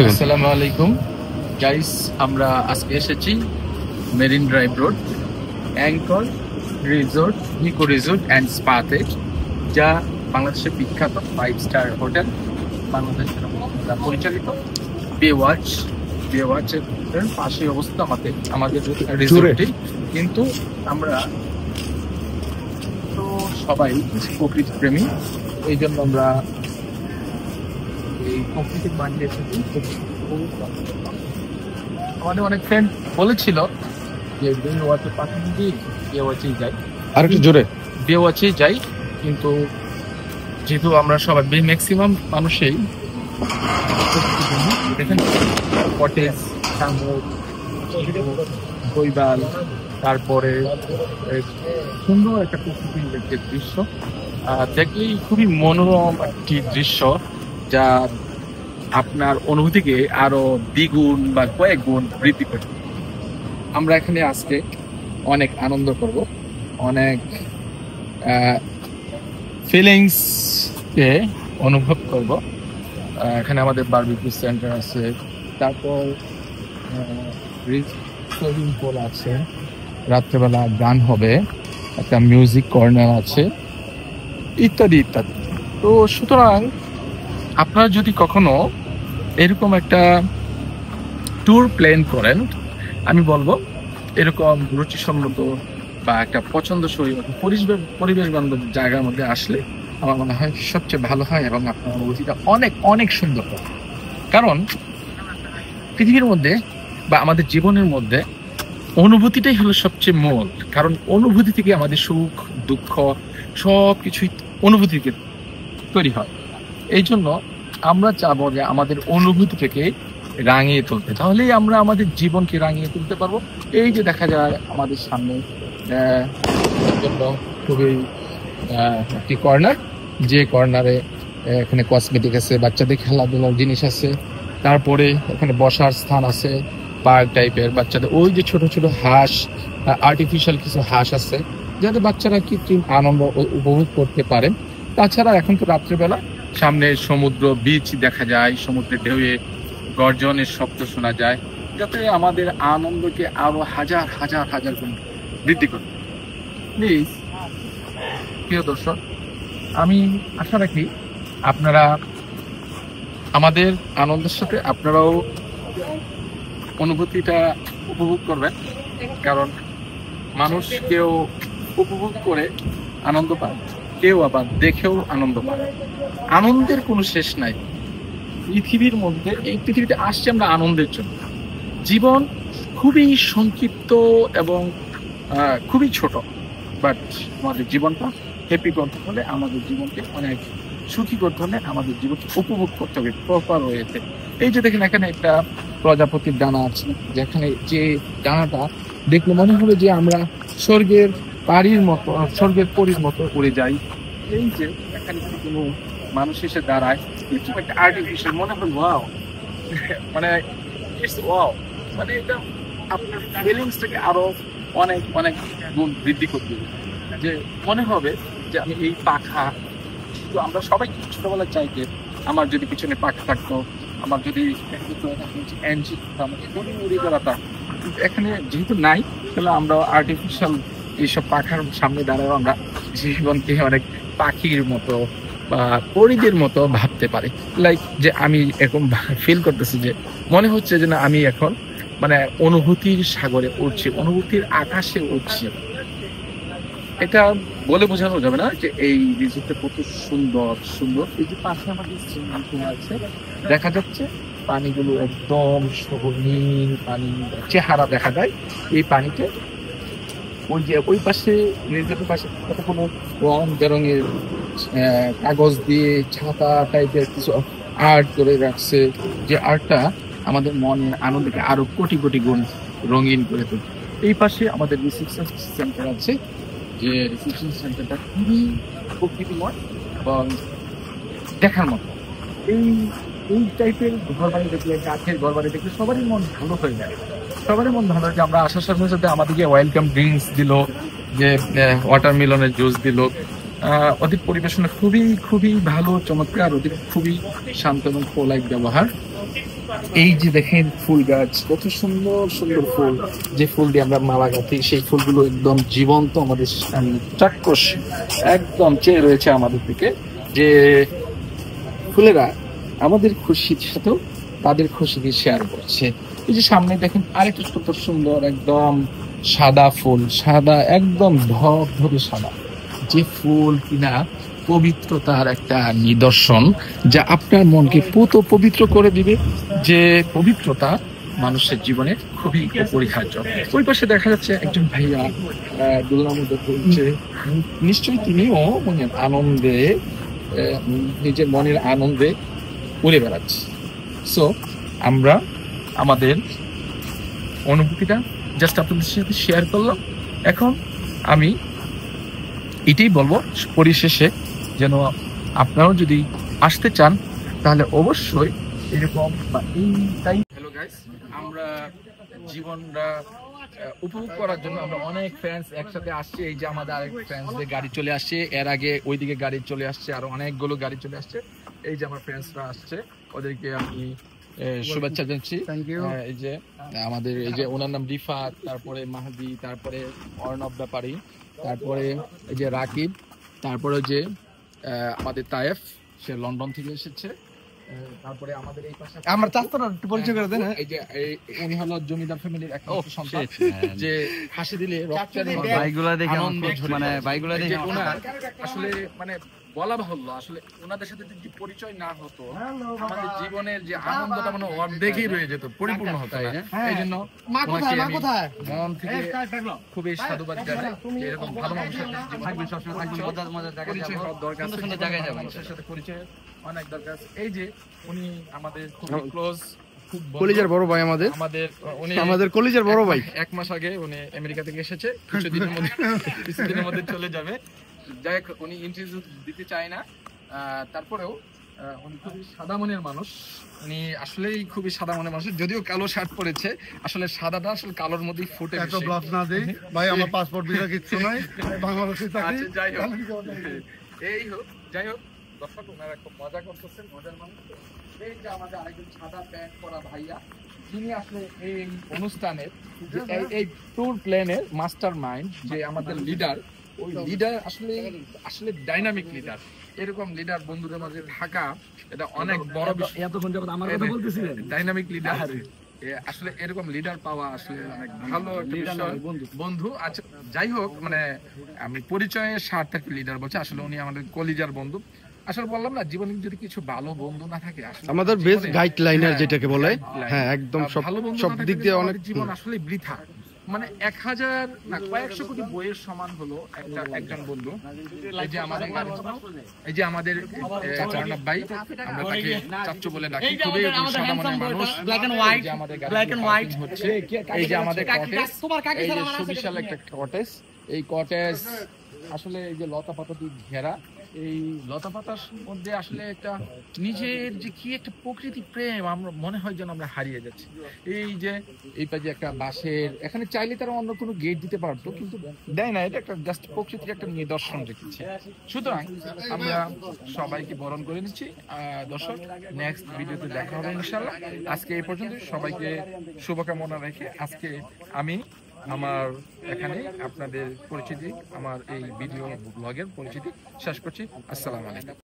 আসসালামু আলাইকুম গাইস, আমরা আজকে এসেছি marine drive road anchor resort, eco resort and স্পাতে, যা বাংলাদেশের বিখ্যাত 5 স্টার হোটেল, বাংলাদেশের পরিচালিত বেওয়াচের পাশে অবস্থিত আমাদের রিসোর্টটি। কিন্তু আমরা তো সবাই প্রকৃতি প্রেমী, এই জন্য আমরা এই প্রকৃতির বানিয়ে এসেছি। আমাদের অনেক ফ্রেন্ড বলেছিল যে বেওয়াচের পাশে গিয়ে বেওয়াচেই যাই, আর একটু জোরে বেওয়াচেই যাই, কিন্তু যেহেতু আমরা সবাই ম্যাক্সিমাম মানুষই দেখেন কটেজ, কৈবাল, তারপরে সুন্দর একটা প্রকৃতির দৃশ্য দেখলেই খুবই মনোরম একটি দৃশ্য, যা আপনার অনুভূতিকে আরো দ্বিগুণ বা কয়েক গুণ বৃদ্ধি করে। আমরা এখানে আজকে অনেক আনন্দ করব, অনেক ফিলিংস কে অনুভব করব। এখানে আমাদের বারবিকিউ সেন্টার আছে, তারপর সুইমিং পুল আছে, রাত্রেবেলা গান হবে, একটা মিউজিক কর্নার আছে, ইত্যাদি ইত্যাদি। তো সুতরাং আপনারা যদি কখনো এরকম একটা ট্যুর প্ল্যান করেন, আমি বলবো এরকম রুচিসম্মত বা একটা পছন্দসই পরিবেশ বান্ধব জায়গার মধ্যে আসলে আমার মনে হয় সবচেয়ে ভালো হয়, এবং আপনার অনুভূতিটা অনেক অনেক সুন্দর হয়। কারণ পৃথিবীর মধ্যে বা আমাদের জীবনের মধ্যে অনুভূতিটাই হলো সবচেয়ে মূল। কারণ অনুভূতি থেকে আমাদের সুখ দুঃখ সব কিছুই অনুভূতি থেকে তৈরি হয়। এই জন্য আমরা চাবো যে আমাদের অনুভূতি থেকে রাঙিয়ে তুলতে, তাহলেই আমরা আমাদের জীবনকে রাঙিয়ে তুলতে পারবো। এই যে দেখা যায় আমাদের সামনে জন্য খুবই একটি কর্নার, যে কর্নারে এখানে কসমেটিক আছে, বাচ্চাদের খেলাধুলার জিনিস আছে, তারপরে এখানে বসার স্থান আছে, পার্ক টাইপের বাচ্চাদের, ওই যে ছোট ছোট হাঁস, আর্টিফিশিয়াল কিছু হাঁস আছে, যাতে বাচ্চারা কৃত্রিম আনন্দ উপভোগ করতে পারে। তাছাড়া এখন তো রাত্রিবেলা সামনে সমুদ্র, বিচ দেখা যায়, সমুদ্রের ঢেউয়ে গর্জনের শব্দ শোনা যায়, যাতে আমাদের আনন্দকে আরো হাজার হাজার হাজার গুণ বৃদ্ধি করে। প্লিজ প্রিয় দর্শক, আমি আশা রাখি আপনারা আমাদের আনন্দের সাথে আপনারাও অনুভূতিটা উপভোগ করবেন। কারণ মানুষ কেউ উপভোগ করে আনন্দ পায়, কেউ আবার দেখেও আনন্দ পায়। আনন্দের কোনো শেষ নাই পৃথিবীর মধ্যে। এই পৃথিবীতে আসছে আমরা আনন্দের জন্য। জীবন খুবই সংক্ষিপ্ত এবং খুবই ছোট, বাট আমাদের জীবনটা হ্যাপি করতে হলে, আমাদের জীবনকে অনেক সুখী করতে হলে আমাদের জীবনকে উপভোগ করতে হবে প্রপার ওয়েতে। এই যে দেখেন এখানে একটা প্রজাপতির ডানা আছে, যেখানে যে ডানাটা দেখলে মনে হবে যে আমরা স্বর্গের পাড়ির মতো, স্বর্গের পরীর মতো উড়ে যাই। এই যে এখানে কোনো মানুষ এসে দাঁড়ায়, একটু একটা আর্টিফিশিয়াল মনে হয় ওয়াও, মানে ইটস ওয়াও, মানে এটা আপনার ফিলিংসটাকে আরো অনেক অনেক গুণ বৃদ্ধি করতে হবে। যে মনে হবে যে আমি এই পাখা, তো আমরা সবাই ছোটবেলায় চাই যে আমার যদি পিছনে পাখা থাকতো, আমার যদি উড়ে বেড়াতাম। কিন্তু এখানে যেহেতু নাই, তাহলে আমরা আর্টিফিশিয়াল এইসব পাখার সামনে দাঁড়াও আমরা জীবনকে অনেক পাখির মতো বা পরীদের মতো ভাবতে পারি। লাইক যে আমি এরকম ফিল করতেছি যে মনে হচ্ছে যে না, আমি এখন মানে অনুভূতির সাগরে উঠছি, অনুভূতির আকাশে উঠছি। এটা বলে বোঝানো যাবে না যে এই রিসোর্টটা কত সুন্দর সুন্দর। এই যে পাশে আমাদের সুইমিং পুল আছে, দেখা যাচ্ছে পানিগুলো একদম নীল পানি চেহারা দেখা যায় এই পানিতে। ওই যে ওই পাশে রিসোর্টের পাশে কতগুলো রং বেরঙের কাগজ দিয়ে ছাতা টাইপের কিছু আর্ট করে রাখছে, যে আর্টটা আমাদের মনের আনন্দকে আরো কোটি কোটি গুণ রঙিন করে তোলে। এই পাশে আমাদের রিসেপশন সেন্টার আছে, যে রিসেপশন সেন্টারটা খুবই প্রকৃতিময় এবং দেখার মতো। এই এই টাইপের ঘর বাড়ি দেখলে, কাঠের ঘর বাড়ি দেখলে সবারই মন ভালো হয়ে যায়, সবারই মন ভালো হয়। যে আমরা আসার সাথে সাথে আমাদেরকে ওয়েলকাম ড্রিঙ্কস দিল, যে ওয়াটারমেলনের জুস দিল, ওদের পরিবেশনা খুবই খুবই ভালো, চমৎকার, ওদের খুবই শান্ত এবং পোলাইট ব্যবহার। এই যে দেখেন ফুল গাছ, কত সুন্দর সুন্দর ফুল, যে ফুল দিয়ে আমরা মালা গাঁথি, সেই ফুলগুলো একদম জীবন্ত আমাদের সামনে চাক্ষুষ একদম চেয়ে রয়েছে আমাদের দিকে, যে ফুলেরা আমাদের খুশির সাথেও তাদের খুশিকে শেয়ার করছে। এই যে সামনে দেখেন আরেকটা কত সুন্দর একদম সাদা ফুল, সাদা একদম ধবধবে সাদা, যে ফুল কিনা পবিত্রতার একটা নিদর্শন, যা আপনার মনকে পুত পবিত্র করে দিবে, যে পবিত্রতা মানুষের জীবনে খুবই অপরিহার্য। ওই পাশে দেখা যাচ্ছে একজন ভাইয়া দোলনার মধ্যে ঘুরছে, নিশ্চয়ই তিনিও মনের আনন্দে নিজের মনের আনন্দে উড়ে বেড়াচ্ছে। সো আমরা আমাদের অনুভূতিটা জাস্ট আপনাদের সাথে শেয়ার করলাম। এখন আমি এটাই বলবো পরিশেষে, যেন আপনারাও যদি আসতে চান তাহলে অবশ্যই এরকম বা এইটাই। হ্যালো গাইস, আমরা জীবনটা উপভোগ করার জন্য আমরা অনেক ফ্রেন্ডস একসাথে আসছে। এই যে আমাদের আরেক ফ্রেন্ডসদের গাড়ি চলে আসছে, এর আগে ওইদিকে গাড়ি চলে আসছে, আরো অনেকগুলো গাড়ি চলে আসছে। এই যে আমার ফ্রেন্ডসরা আসছে, ওদেরকে আমি শুভেচ্ছা জানাচ্ছি। এই যে আমাদের এই যে ওনার নাম রিফাত, তারপরে মাহাদি, তারপরে অর্ণব ব্যাপারী, তারপরে এই যে রাকিব, তারপরে যে আমাদের তায়েফ, সে লন্ডন থেকে এসেছে। তারপরে আমাদের এই পাশে আমার চাচারা একটু পরিচয় করে দেন। এই যে উনি হলো জমিদার ফ্যামিলির একমাত্র সন্তান, যে হাসি দিলে রক্তের ভাইগুলা দেখে আনন্দ ঝরে, মানে ভাইগুলা দেখে ওনার আসলে মানে বলা বাহুল্য, আসলে ওনাদের সাথে যদি পরিচয় না হতো আমাদের জীবনের যে আনন্দটা মানে অর্ধেকই রয়ে যেত, পরিপূর্ণ হতো না। এই জন্য ওনাকে আমি মন থেকে খুবই সাধুবাদ জানাই। এরকম ভালো মানুষের পরিচয় হওয়ার দরকার, মানুষের সাথে পরিচয় অনেক দরকার। এই যে উনি আমাদের খুব ক্লোজ, খুব কলিজার বড় ভাই, আমাদের কলিজার বড় ভাই। 1 মাস আগে উনি আমেরিকা থেকে এসেছে, কিছুদিনের মধ্যে চলে যাবে। যাই হোক, উনি ইন্টারভিউ দিতে চায় না, তারপরেও উনি খুবই সাদা মনের মানুষ। উনি আসলেই খুবই সাদা মনের মানুষ, যদিও কালো শার্ট পরেছে, আসলে সাদাটা আসলে কালোর মধ্যেই ফুটে বেশি। ভাই আমার পাসপোর্ট ভিসা কিচ্ছু নাই, বাংলাদেশে থাকি। যাই হোক দর্শক, ওনারা খুব মজা করতেছেন, মজার মানুষ। এই যে আমাদের আরেকজন সাদা প্যান্ট পরা ভাইয়া, যিনি আসলে এই অনুষ্ঠানের এই ট্যুর প্ল্যানের মাস্টার মাইন্ড, যে আমাদের লিডার। ওই লিডার আসলে ডাইনামিক লিডার। এরকম লিডার বন্ধুদের মাঝে থাকা এটা অনেক বড় বিষয়। এতক্ষণ যাবত আমার কথা বলতেছিলেন, ডাইনামিক লিডার, আসলে এরকম লিডার পাওয়া আসলে অনেক ভালো বন্ধু। আচ্ছা যাই হোক, মানে আমি পরিচয়ের স্বার্থে লিডার বলছি, আসলে উনি আমাদের কলিজার বন্ধু। আসলে বললাম না, জীবনে যদি কিছু ভালো বন্ধু না থাকে, আমাদের বেস্ট গাইডলাইনার যেটাকে বলে, হ্যাঁ একদম সব দিক দিয়ে অনেক জীবন আসলে বৃথা। মানে 1000 না কয়েকশো কোটি বইয়ের সমান হলো একজন বন্ধু। এই যে আমাদের অর্ণব ভাই, আমরা তাকে চাচ্চু বলে ডাকি, খুবই সাদা মনের মানুষ। হচ্ছে এই যে আমাদের কটেজ, এই যে সুবিশাল একটা কটেজ। এই কটেজ আসলে এই যে লতা পাতা দিয়ে ঘেরা, এই লতা পাতার মধ্যে আসলে একটা নিজের যে কি একটা প্রকৃতি প্রেম, আমরা মনে হয় যেন আমরা হারিয়ে যাচ্ছি। এই যে এই পাশে একটা বাঁশের, এখানে চাইলে তারা অন্য কোনো গেট দিতে পারতো, কিন্তু দেয় না। এটা একটা জাস্ট প্রকৃতির একটা নিদর্শন রেখেছে। সুতরাং আমরা সবাইকে বরণ করে নিচ্ছি। দর্শক, নেক্সট ভিডিওতে দেখা হবে ইনশাআল্লাহ। আজকে এই পর্যন্ত, সবাইকে শুভকামনা রেখে আজকে আমি আমার এখানে আপনাদের পরিচিতি, আমার এই ভিডিও ব্লগের পরিচিতি শেষ করছি। আসসালামু আলাইকুম।